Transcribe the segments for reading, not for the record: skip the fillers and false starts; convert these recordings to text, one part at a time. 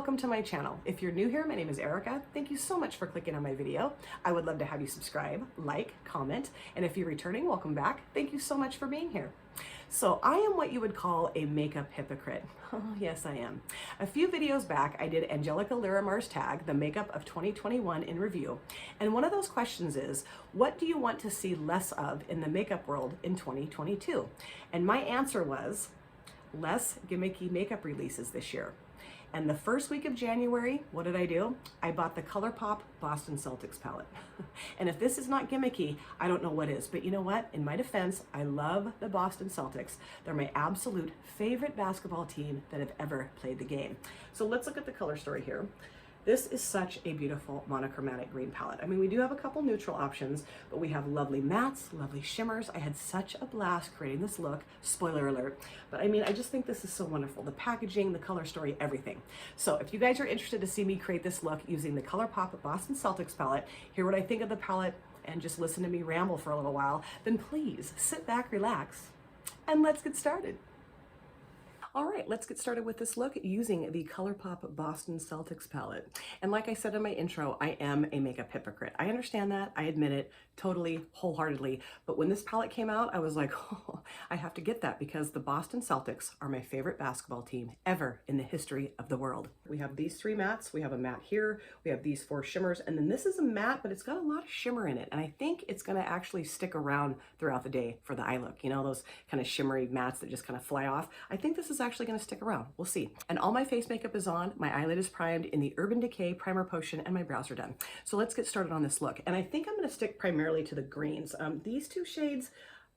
welcome to my channel. If you're new here, my name is Erica. Thank you so much for clicking on my video. I would love to have you subscribe, like, comment, and if you're returning, welcome back. Thank you so much for being here. So I am what you would call a makeup hypocrite. Oh, yes, I am. A few videos back, I did Angelica Lyremar's tag, the makeup of 2021 in review. And one of those questions is, what do you want to see less of in the makeup world in 2022? And my answer was, less gimmicky makeup releases this year. And the first week of January, what did I do? I bought the Colourpop Boston Celtics palette. And if this is not gimmicky, I don't know what is. But you know what? In my defense, I love the Boston Celtics. They're my absolute favorite basketball team that have ever played the game. So let's look at the color story here. This is such a beautiful monochromatic green palette. I mean, we do have a couple neutral options, but we have lovely mattes, lovely shimmers. I had such a blast creating this look, spoiler alert. But I mean, I just think this is so wonderful. The packaging, the color story, everything. So if you guys are interested to see me create this look using the Colourpop Boston Celtics palette, hear what I think of the palette, and just listen to me ramble for a little while, then please sit back, relax, and let's get started. All right, let's get started with this look using the Colourpop Boston Celtics palette. And like I said in my intro, I am a makeup hypocrite. I understand that, I admit it, totally, wholeheartedly. But when this palette came out, I was like, oh, I have to get that because the Boston Celtics are my favorite basketball team ever in the history of the world. We have these three mattes, we have a matte here, we have these four shimmers, and then this is a matte, but it's got a lot of shimmer in it. And I think it's gonna actually stick around throughout the day for the eye look. You know, those kind of shimmery mattes that just kind of fly off. I think this is actually going to stick around. We'll see. And all my face makeup is on, my eyelid is primed in the Urban Decay Primer Potion, and my brows are done. So let's get started on this look. And I think I'm going to stick primarily to the greens. These two shades,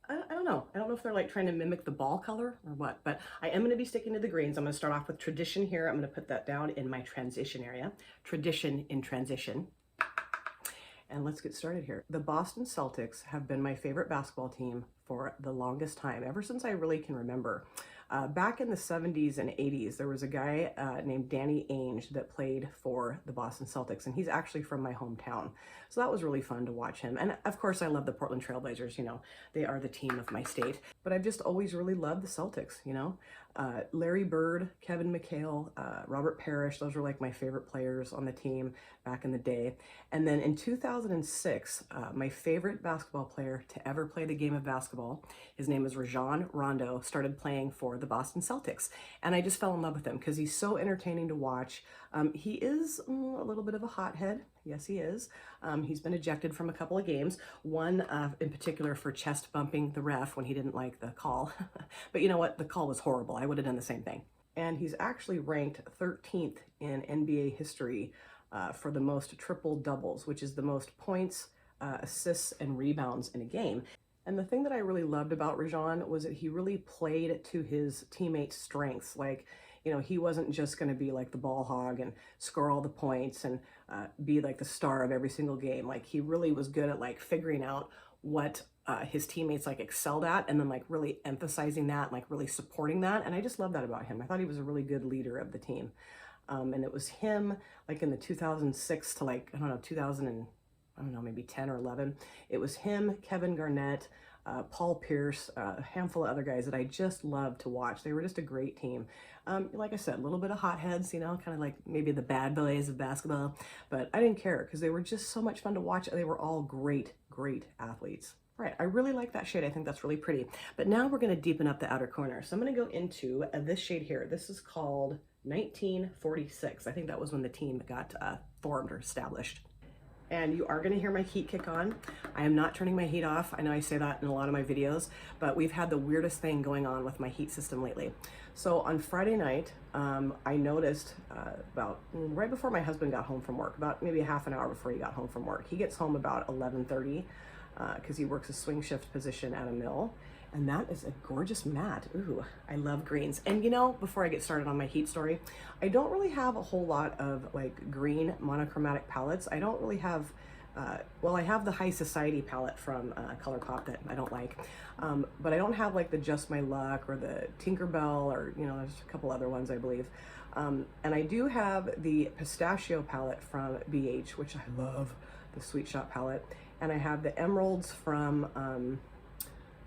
I don't know. I don't know if they're like trying to mimic the ball color or what, but I am going to be sticking to the greens. I'm going to start off with Tradition here. I'm going to put that down in my transition area. Tradition in transition. And let's get started here. The Boston Celtics have been my favorite basketball team for the longest time, ever since I really can remember. Back in the 70s and 80s, there was a guy named Danny Ainge that played for the Boston Celtics, and he's actually from my hometown. So that was really fun to watch him. And of course, I love the Portland Trail Blazers, you know, they are the team of my state. But I've just always really loved the Celtics, you know. Larry Bird, Kevin McHale, Robert Parrish, those were like my favorite players on the team back in the day. And then in 2006, my favorite basketball player to ever play the game of basketball, his name is Rajon Rondo, started playing for the Boston Celtics. And I just fell in love with him because he's so entertaining to watch. He is a little bit of a hothead. Yes, he is. He's been ejected from a couple of games, one in particular for chest bumping the ref when he didn't like the call. But you know what? The call was horrible. I would have done the same thing. And he's actually ranked 13th in NBA history for the most triple doubles, which is the most points, assists, and rebounds in a game. And the thing that I really loved about Rajon was that he really played to his teammates' strengths. Like, you know, he wasn't just going to be like the ball hog and score all the points and be like the star of every single game. Like, he really was good at like figuring out what his teammates like excelled at and then like really emphasizing that and like really supporting that. And I just love that about him. I thought he was a really good leader of the team. And it was him like in the 2006 to like, I don't know, 2000 and I don't know, maybe 10 or 11. It was him, Kevin Garnett, Paul Pierce, a handful of other guys that I just loved to watch. They were just a great team. Like I said, a little bit of hotheads, you know, kind of like maybe the bad boys of basketball, but I didn't care because they were just so much fun to watch. They were all great, great athletes. Right, I really like that shade. I think that's really pretty. But now we're going to deepen up the outer corner. So I'm going to go into this shade here. This is called 1946. I think that was when the team got formed or established. And you are going to hear my heat kick on. I am not turning my heat off. I know I say that in a lot of my videos, but we've had the weirdest thing going on with my heat system lately. So on Friday night, I noticed about right before my husband got home from work, about maybe a half an hour before he got home from work. He gets home about 11:30 because he works a swing shift position at a mill. And that is a gorgeous matte. Ooh, I love greens. And you know, before I get started on my heat story, I don't really have a whole lot of like green monochromatic palettes. I don't really have, well, I have the High Society palette from Colourpop that I don't like, but I don't have like the Just My Luck or the Tinkerbell or, you know, there's a couple other ones I believe. And I do have the Pistachio palette from BH, which I love, the Sweet Shop palette. And I have the Emeralds from,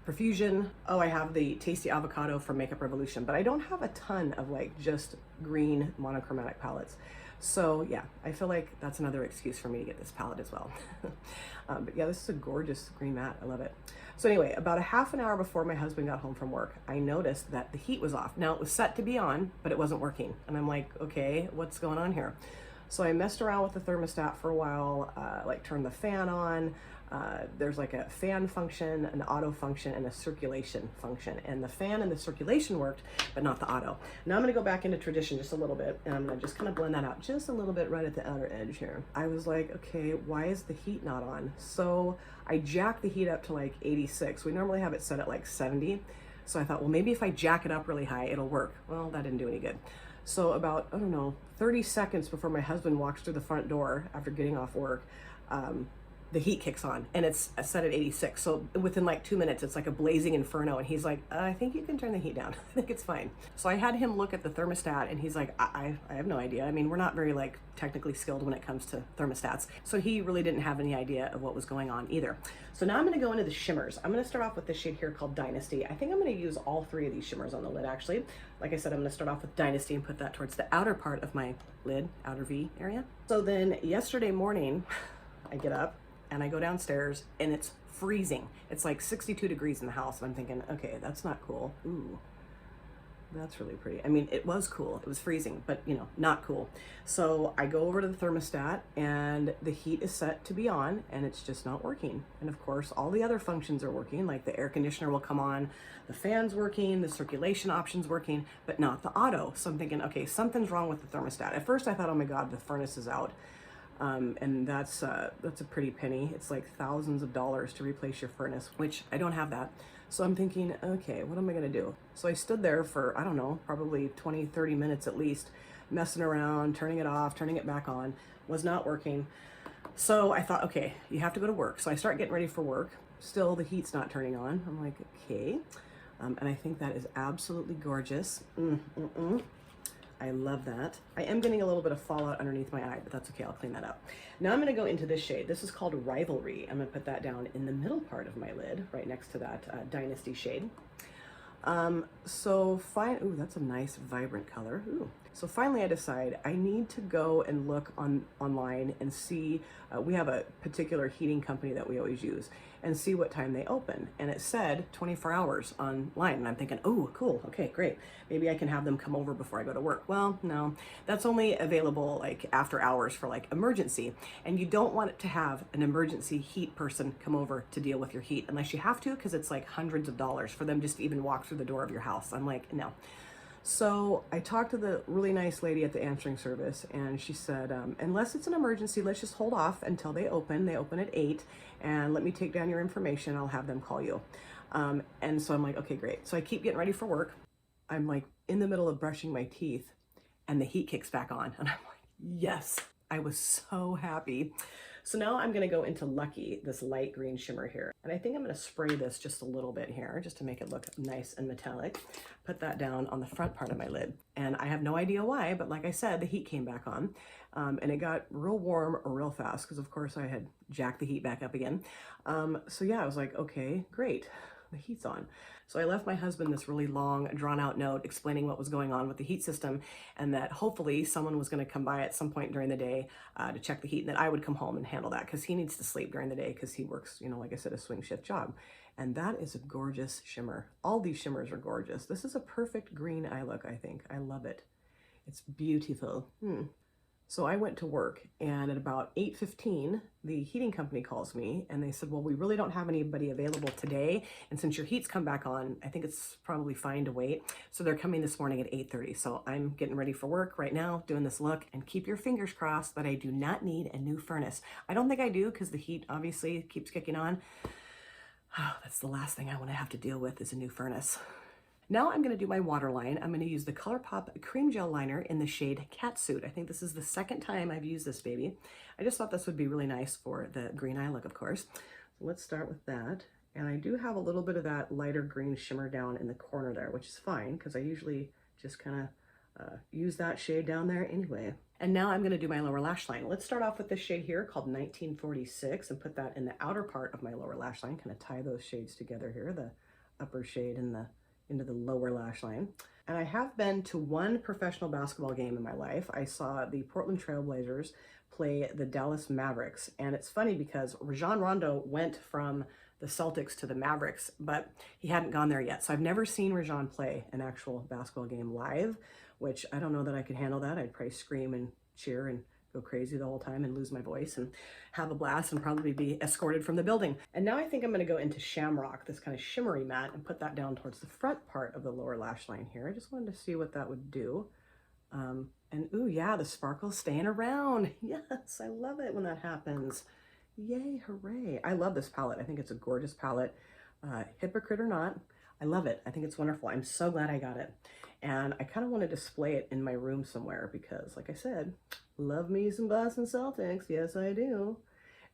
Profusion. Oh, I have the Tasty Avocado from Makeup Revolution, but I don't have a ton of like just green monochromatic palettes. So yeah, I feel like that's another excuse for me to get this palette as well. But yeah, this is a gorgeous green matte. I love it. So anyway, about a half an hour before my husband got home from work, I noticed that the heat was off. Now it was set to be on, but it wasn't working. And I'm like, okay, what's going on here? So I messed around with the thermostat for a while, like turned the fan on. There's like a fan function, an auto function, and a circulation function. And the fan and the circulation worked, but not the auto. Now I'm gonna go back into tradition just a little bit, and I'm gonna just kind of blend that out just a little bit right at the outer edge here. I was like, okay, why is the heat not on? So I jacked the heat up to like 86. We normally have it set at like 70. So I thought, well, maybe if I jack it up really high, it'll work. Well, that didn't do any good. So about, I don't know, 30 seconds before my husband walks through the front door after getting off work, the heat kicks on, and it's set at 86. So within like 2 minutes, it's like a blazing inferno. And he's like, I think you can turn the heat down. I think it's fine. So I had him look at the thermostat, and he's like, I have no idea. I mean, we're not very like technically skilled when it comes to thermostats. So he really didn't have any idea of what was going on either. So now I'm gonna go into the shimmers. I'm gonna start off with this shade here called Dynasty. I think I'm gonna use all three of these shimmers on the lid actually. Like I said, I'm gonna start off with Dynasty and put that towards the outer part of my lid, outer V area. So then yesterday morning, I get up, and I go downstairs and it's freezing. It's like 62 degrees in the house. And I'm thinking, okay, that's not cool. Ooh, that's really pretty. I mean, it was cool. It was freezing, but you know, not cool. So I go over to the thermostat and the heat is set to be on and it's just not working. And of course, all the other functions are working, like the air conditioner will come on, the fan's working, the circulation option's working, but not the auto. So I'm thinking, okay, something's wrong with the thermostat. At first I thought, oh my God, the furnace is out. And that's a pretty penny. It's like thousands of dollars to replace your furnace, which I don't have that. So I'm thinking, okay, what am I gonna do? So I stood there for, I don't know, probably 20, 30 minutes at least, messing around, turning it off, turning it back on, was not working. So I thought, okay, you have to go to work. So I start getting ready for work. Still the heat's not turning on. I'm like, okay. And I think that is absolutely gorgeous. I love that. I am getting a little bit of fallout underneath my eye, but that's okay, I'll clean that up. Now I'm gonna go into this shade. This is called Rivalry. I'm gonna put that down in the middle part of my lid, right next to that Dynasty shade. Ooh, that's a nice vibrant color. Ooh. So finally I decide I need to go and look online and see, we have a particular heating company that we always use, and see what time they open. And it said 24 hours online. And I'm thinking, oh, cool, okay, great. Maybe I can have them come over before I go to work. Well, no, that's only available like after hours for like emergency. And you don't want it to have an emergency heat person come over to deal with your heat unless you have to, because it's like hundreds of dollars for them just to even walk through the door of your house. I'm like, no. So I talked to the really nice lady at the answering service, and she said, unless it's an emergency, let's just hold off until they open. They open at 8, and let me take down your information. I'll have them call you. And so I'm like, okay, great. So I keep getting ready for work. I'm like in the middle of brushing my teeth, and the heat kicks back on. And I'm like, yes, I was so happy. So now I'm gonna go into Lucky, this light green shimmer here. And I think I'm gonna spray this just a little bit here, just to make it look nice and metallic. Put that down on the front part of my lid. And I have no idea why, but like I said, the heat came back on. And it got real warm real fast, because of course I had jacked the heat back up again. So yeah, I was like, okay, great, the heat's on. So I left my husband this really long, drawn out note explaining what was going on with the heat system, and that hopefully someone was gonna come by at some point during the day to check the heat, and that I would come home and handle that, because he needs to sleep during the day, because he works, you know, like I said, a swing shift job. And that is a gorgeous shimmer. All these shimmers are gorgeous. This is a perfect green eye look, I think. I love it. It's beautiful. So I went to work, and at about 8:15, the heating company calls me, and they said, well, we really don't have anybody available today, and since your heat's come back on, I think it's probably fine to wait. So they're coming this morning at 8:30. So I'm getting ready for work right now, doing this look, and keep your fingers crossed that I do not need a new furnace. I don't think I do, because the heat obviously keeps kicking on. Oh, that's the last thing I want to have to deal with, is a new furnace. Now I'm going to do my waterline. I'm going to use the Colourpop Cream Gel Liner in the shade Catsuit. I think this is the second time I've used this baby. I just thought this would be really nice for the green eye look, of course. So let's start with that. And I do have a little bit of that lighter green shimmer down in the corner there, which is fine, because I usually just kind of use that shade down there anyway. And now I'm going to do my lower lash line. Let's start off with this shade here called 1946 and put that in the outer part of my lower lash line, kind of tie those shades together here, the upper shade into the lower lash line. And I have been to one professional basketball game in my life. I saw the Portland Trail Blazers play the Dallas Mavericks. And it's funny because Rajon Rondo went from the Celtics to the Mavericks, but he hadn't gone there yet. So I've never seen Rajon play an actual basketball game live, which I don't know that I could handle that. I'd probably scream and cheer and go crazy the whole time and lose my voice and have a blast and probably be escorted from the building. And now I think I'm going to go into Shamrock, this kind of shimmery matte, and put that down towards the front part of the lower lash line here. I just wanted to see what that would do. And ooh, yeah, the sparkle's staying around. Yes, I love it when that happens. Yay, hooray. I love this palette. I think it's a gorgeous palette. Hypocrite or not, I love it. I think it's wonderful. I'm so glad I got it. And I kind of want to display it in my room somewhere because, like I said, love me some Boston Celtics. Yes, I do.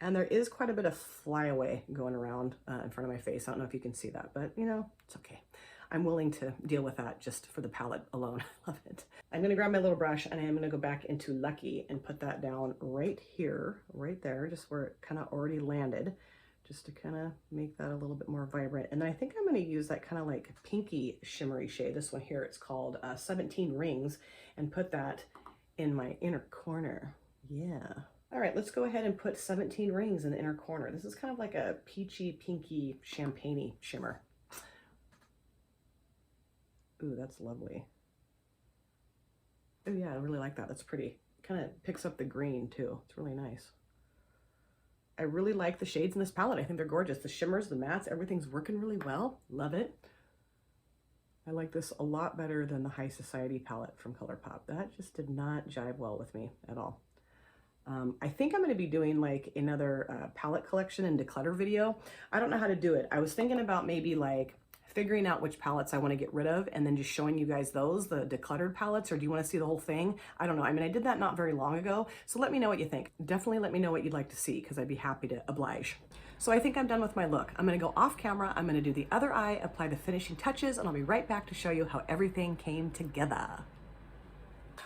And there is quite a bit of flyaway going around in front of my face. I don't know if you can see that, but you know, it's okay. I'm willing to deal with that just for the palette alone. I love it. I'm going to grab my little brush and I'm going to go back into Lucky and put that down right here, right there, just where it kind of already landed, just to kind of make that a little bit more vibrant. And then I think I'm going to use that kind of like pinky shimmery shade. This one here, it's called 17 Rings, and put that in my inner corner. Yeah. All right, let's go ahead and put 17 Rings in the inner corner. This is kind of like a peachy, pinky, champagne-y shimmer. Ooh, that's lovely. Oh yeah, I really like that. That's pretty. Kind of picks up the green too. It's really nice. I really like the shades in this palette. I think they're gorgeous. The shimmers, the mattes, everything's working really well. Love it. I like this a lot better than the High Society palette from Colourpop. That just did not jive well with me at all. I think I'm going to be doing like another palette collection and declutter video. I don't know how to do it. I was thinking about maybe like figuring out which palettes I want to get rid of and then just showing you guys those, the decluttered palettes, or do you want to see the whole thing? I don't know. I mean, I did that not very long ago, so let me know what you think. Definitely let me know what you'd like to see because I'd be happy to oblige. So I think I'm done with my look. I'm going to go off camera. I'm going to do the other eye, apply the finishing touches, and I'll be right back to show you how everything came together.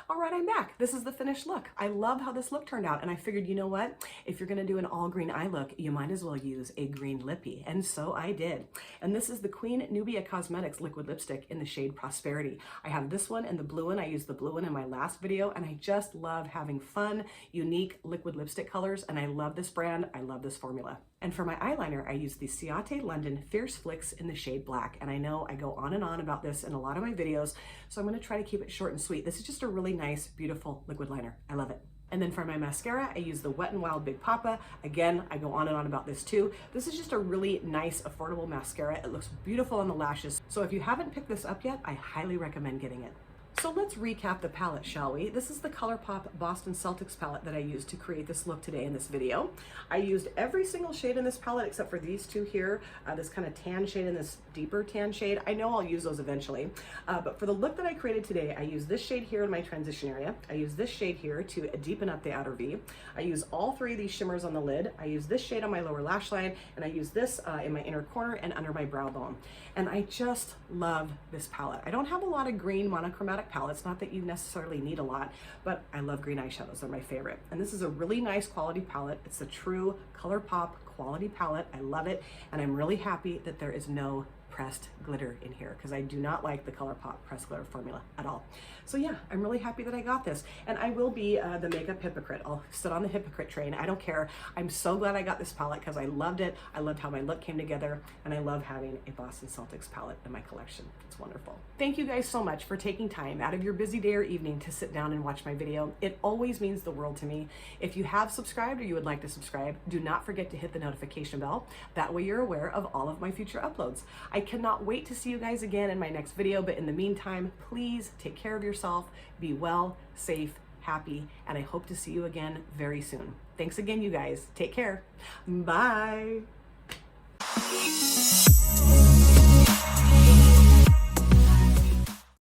All right, I'm back. This is the finished look. I love how this look turned out, and I figured, you know what? If you're gonna do an all green eye look, you might as well use a green lippy, and so I did. And this is the Queen Nubia Cosmetics liquid lipstick in the shade Prosperity. I have this one and the blue one. I used the blue one in my last video, and I just love having fun, unique liquid lipstick colors, and I love this brand. I love this formula. And for my eyeliner, I use the Ciate London Fierce Flicks in the shade Black. And I know I go on and on about this in a lot of my videos, so I'm gonna try to keep it short and sweet. This is just a really nice, beautiful liquid liner. I love it. And then for my mascara, I use the Wet n Wild Big Papa. Again, I go on and on about this too. This is just a really nice, affordable mascara. It looks beautiful on the lashes. So if you haven't picked this up yet, I highly recommend getting it. So let's recap the palette, shall we? This is the Colourpop Boston Celtics palette that I used to create this look today in this video. I used every single shade in this palette except for these two here, this kind of tan shade and this deeper tan shade. I know I'll use those eventually, but for the look that I created today, I used this shade here in my transition area. I used this shade here to deepen up the outer V. I use all three of these shimmers on the lid. I use this shade on my lower lash line, and I use this in my inner corner and under my brow bone. And I just love this palette. I don't have a lot of green monochromatic palettes, not that you necessarily need a lot, but I love green eyeshadows. They're my favorite. And this is a really nice quality palette. It's a true Colourpop quality palette. I love it, and I'm really happy that there is no pressed glitter in here because I do not like the Colourpop pressed glitter formula at all. So yeah, I'm really happy that I got this, and I will be the makeup hypocrite. I'll sit on the hypocrite train. I don't care. I'm so glad I got this palette because I loved it. I loved how my look came together, and I love having a Boston Celtics palette in my collection. It's wonderful. Thank you guys so much for taking time out of your busy day or evening to sit down and watch my video. It always means the world to me. If you have subscribed or you would like to subscribe, do not forget to hit the notification bell. That way you're aware of all of my future uploads. I cannot wait to see you guys again in my next video, but in the meantime, please take care of yourself, be well, safe, happy, and I hope to see you again very soon. Thanks again, you guys. Take care. Bye.